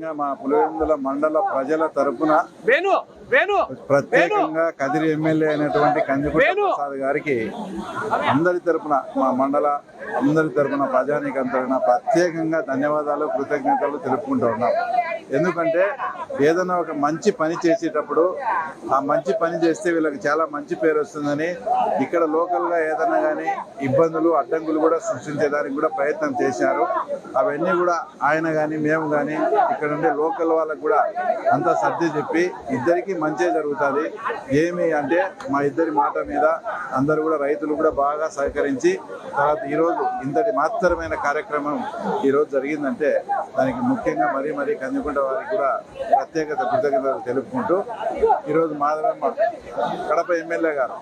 ముఖ్యంగా మా పులివెందుల మండల ప్రజల తరపున ప్రత్యేకంగా కదిరి ఎమ్మెల్యే అయినటువంటి కందికుంట ప్రసాద్ గారికి అందరి తరపున మా మండల అందరి తరపున ప్రజానీకం తరపున ప్రత్యేకంగా ధన్యవాదాలు కృతజ్ఞతలు తెలుపుకుంటూ ఉన్నాం. ఎందుకంటే ఏదైనా ఒక మంచి పని చేసేటప్పుడు ఆ మంచి పని చేస్తే వీళ్ళకి చాలా మంచి పేరు వస్తుందని ఇక్కడ లోకల్గా ఏదైనా కానీ ఇబ్బందులు అడ్డంకులు కూడా సృష్టించేదానికి కూడా ప్రయత్నం చేశారు. అవన్నీ కూడా ఆయన కానీ మేము కానీ ఇక్కడ ఉండే లోకల్ వాళ్ళకు కూడా అంతా సర్ది చెప్పి ఇద్దరికి మంచి జరుగుతుంది. ఏమి అంటే మా ఇద్దరి మాట మీద అందరూ కూడా రైతులు కూడా బాగా సహకరించి తర్వాత ఈరోజు ఇంతటి మాత్రమైన కార్యక్రమం ఈరోజు జరిగిందంటే దానికి ముఖ్యంగా మరీ కందికుంట వారికి కూడా ప్రత్యేకత కృతజ్ఞతలు తెలుపుకుంటూ ఈరోజు మాధవమ్మ కడప ఎమ్మెల్యే గారు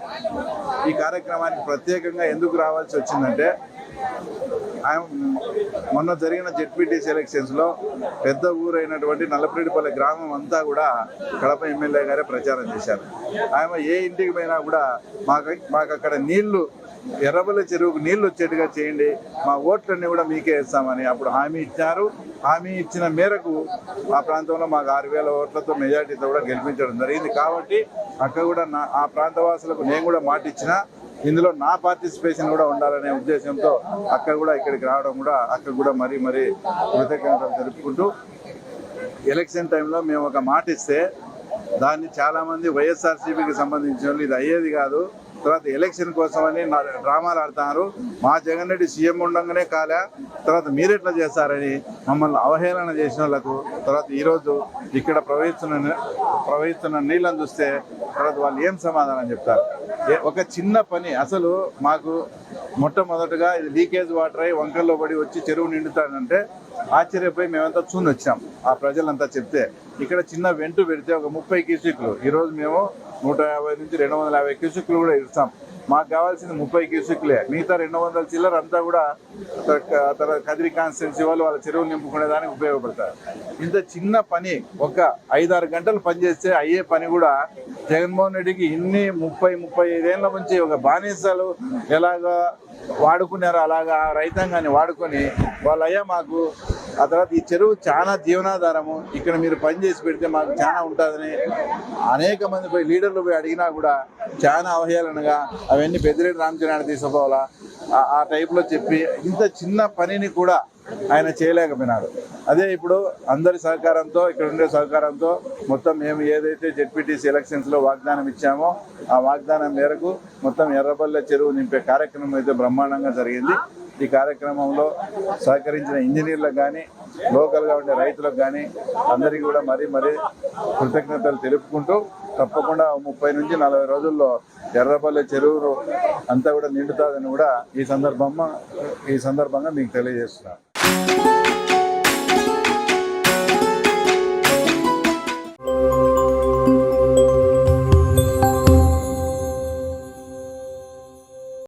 ఈ కార్యక్రమానికి ప్రత్యేకంగా ఎందుకు రావాల్సి వచ్చిందంటే మొన్న జరిగిన జెడ్పీటీసీ ఎలక్షన్స్లో పెద్ద ఊరైనటువంటి నల్లపరెడ్డిపల్లి గ్రామం అంతా కూడా కడప ఎమ్మెల్యే గారే ప్రచారం చేశారు. ఆయన ఏ ఇంటికి పోయినా కూడా మాకు అక్కడ నీళ్లు ఎర్రబల్లి చెరువుకు నీళ్లు వచ్చేట్టుగా చేయండి, మా ఓట్లన్నీ కూడా మీకే ఇస్తామని అప్పుడు హామీ ఇచ్చారు. హామీ ఇచ్చిన మేరకు ఆ ప్రాంతంలో మాకు 6,000 ఓట్లతో మెజార్టీతో కూడా గెలిపించడం జరిగింది. కాబట్టి అక్కడ కూడా ఆ ప్రాంతవాసులకు నేను కూడా మాట ఇచ్చిన ఇందులో నా పార్టిసిపేషన్ కూడా ఉండాలనే ఉద్దేశంతో అక్కడ కూడా ఇక్కడికి రావడం కూడా అక్కడ కూడా మరీ కృతజ్ఞతలు తెలుపుకుంటూ ఎలక్షన్ టైంలో మేము ఒక మాట ఇస్తే దాన్ని చాలామంది వైఎస్ఆర్సీపీకి సంబంధించిన వాళ్ళు ఇది అయ్యేది కాదు, తర్వాత ఎలక్షన్ కోసమని డ్రామాలు ఆడుతున్నారు, మా జగన్ రెడ్డి సీఎం ఉండగానే కాలే, తర్వాత మీరెట్లా చేస్తారని మమ్మల్ని అవహేళన చేసిన వాళ్ళకు తర్వాత ఈరోజు ఇక్కడ ప్రవహిస్తున్న నీళ్ళని చూస్తే తర్వాత వాళ్ళు ఏం సమాధానం చెప్తారు? ఒక చిన్న పని అసలు మాకు మొట్టమొదటగా ఇది లీకేజ్ వాటర్ అయి వంకల్లో పడి వచ్చి చెరువు నిండుతాడంటే ఆశ్చర్యపోయి మేమంతా చూని వచ్చాం. ఆ ప్రజలంతా చెప్తే ఇక్కడ చిన్న వెంటు పెడితే ఒక 30 క్యూసెక్లు, ఈరోజు మేము 150 నుంచి 250 క్యూసెక్లు కూడా ఇస్తాం. మాకు కావాల్సింది 30 క్యూసెక్లే, మిగతా 200 చిల్లర అంతా కూడా కదిరి కాన్స్టిట్యున్సీ వాళ్ళు వాళ్ళ చెరువులు నింపుకునేదానికి ఉపయోగపడతారు. ఇంత చిన్న పని ఒక 5-6 గంటలు పనిచేస్తే అయ్యే పని కూడా జగన్మోహన్ రెడ్డికి ఇన్ని 30-35 ఏళ్ళ నుంచి ఒక బానిసలు ఎలాగా వాడుకున్నారో అలాగా రైతాంగాన్ని వాడుకొని వాళ్ళయ్యా మాకు ఆ తర్వాత ఈ చెరువు చాలా జీవనాధారము, ఇక్కడ మీరు పని చేసి పెడితే మాకు చాలా ఉంటుందని అనేక మంది పోయి లీడర్లు పోయి అడిగినా కూడా చాలా అవహేళనగా అవన్నీ పెద్దిరెడ్డి రామచంద్రాన్ని తీసుకోవాలా ఆ టైప్లో చెప్పి ఇంత చిన్న పనిని కూడా ఆయన చేయలేకపోయినాడు. అదే ఇప్పుడు అందరి సహకారంతో ఇక్కడ ఉండే సహకారంతో మొత్తం మేము ఏదైతే జెడ్పీటీసీ ఎలక్షన్స్లో వాగ్దానం ఇచ్చామో ఆ వాగ్దానం మేరకు మొత్తం ఎర్రబల్లె చెరువు నింపే కార్యక్రమం అయితే బ్రహ్మాండంగా జరిగింది. ఈ కార్యక్రమంలో సహకరించిన ఇంజనీర్లకు కానీ లోకల్గా ఉండే రైతులకు కానీ అందరికీ కూడా మరీ కృతజ్ఞతలు తెలుపుకుంటూ తప్పకుండా 30 నుంచి 40 రోజుల్లో ఎర్రబల్లె చెరువు అంతా కూడా నిండుతుందని కూడా ఈ సందర్భంగా మీకు తెలియజేస్తున్నాను.